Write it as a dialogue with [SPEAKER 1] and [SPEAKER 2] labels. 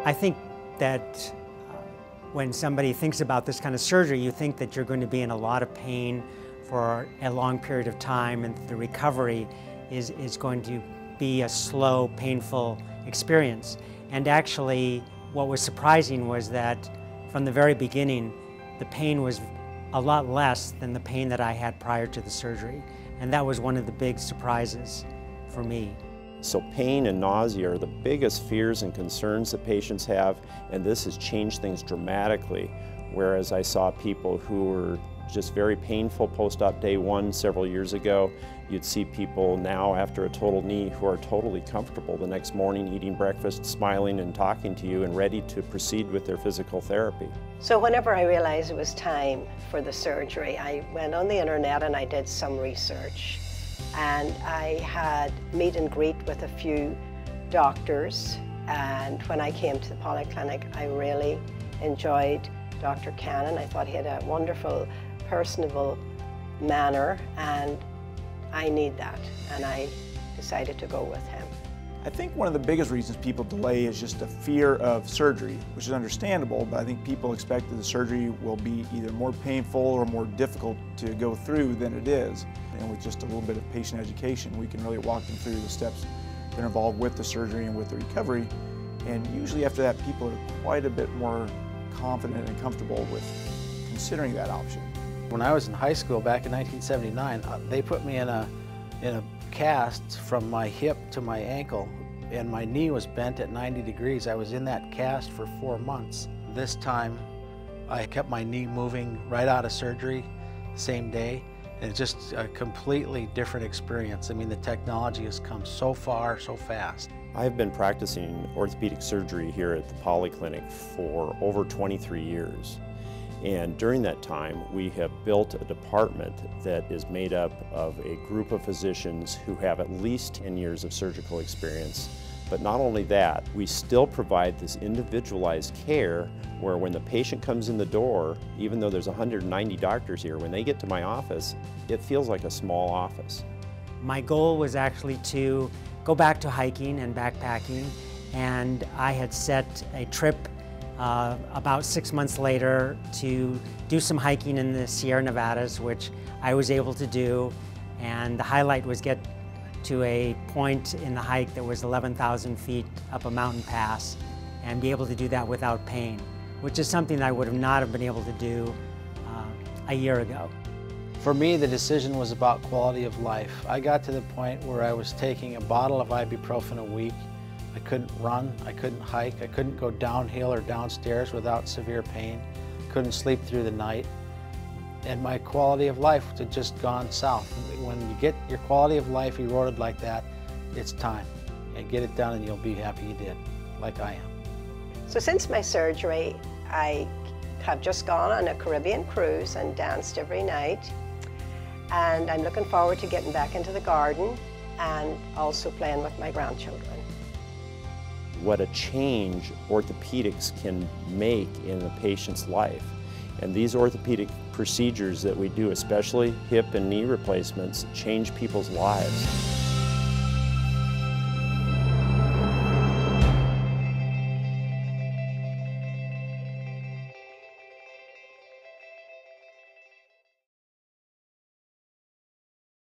[SPEAKER 1] I think that when somebody thinks about this kind of surgery, you think that you're going to be in a lot of pain for a long period of time, and the recovery is going to be a slow, painful experience. And actually, what was surprising was that from the very beginning, the pain was a lot less than the pain that I had prior to the surgery. And that was one of the big surprises for me.
[SPEAKER 2] So pain and nausea are the biggest fears and concerns that patients have, and this has changed things dramatically. Whereas I saw people who were just very painful post-op day one several years ago, you'd see people now after a total knee who are totally comfortable the next morning, eating breakfast, smiling and talking to you and ready to proceed with their physical therapy.
[SPEAKER 3] So whenever I realized it was time for the surgery, I went on the internet and I did some research. And I had meet and greet with a few doctors, and when I came to the Polyclinic, I really enjoyed Dr. Cannon. I thought he had a wonderful, personable manner, and I need that, and I decided to go with him.
[SPEAKER 4] I think one of the biggest reasons people delay is just a fear of surgery, which is understandable, but I think people expect that the surgery will be either more painful or more difficult to go through than it is. And with just a little bit of patient education, we can really walk them through the steps that are involved with the surgery and with the recovery. And usually after that, people are quite a bit more confident and comfortable with considering that option.
[SPEAKER 5] When I was in high school back in 1979, they put me in a cast from my hip to my ankle, and my knee was bent at 90 degrees. I was in that cast for 4 months. This time, I kept my knee moving right out of surgery the same day, and it's just a completely different experience. I mean, the technology has come so far, so fast.
[SPEAKER 2] I've been practicing orthopedic surgery here at the Polyclinic for over 23 years. And during that time, we have built a department that is made up of a group of physicians who have at least 10 years of surgical experience. But not only that, we still provide this individualized care where when the patient comes in the door, even though there's 190 doctors here, when they get to my office, it feels like a small office.
[SPEAKER 1] My goal was actually to go back to hiking and backpacking, and I had set a trip about 6 months later to do some hiking in the Sierra Nevadas, which I was able to do, and the highlight was get to a point in the hike that was 11,000 feet up a mountain pass and be able to do that without pain, which is something that I would not have been able to do a year ago.
[SPEAKER 5] For me, the decision was about quality of life. I got to the point where I was taking a bottle of ibuprofen a week. I couldn't run, I couldn't hike, I couldn't go downhill or downstairs without severe pain, couldn't sleep through the night, and my quality of life had just gone south. When you get your quality of life eroded like that, it's time. And get it done and you'll be happy you did, like I am.
[SPEAKER 3] So since my surgery, I have just gone on a Caribbean cruise and danced every night, and I'm looking forward to getting back into the garden and also playing with my grandchildren.
[SPEAKER 2] What a change orthopedics can make in a patient's life. And these orthopedic procedures that we do, especially hip and knee replacements, change people's lives.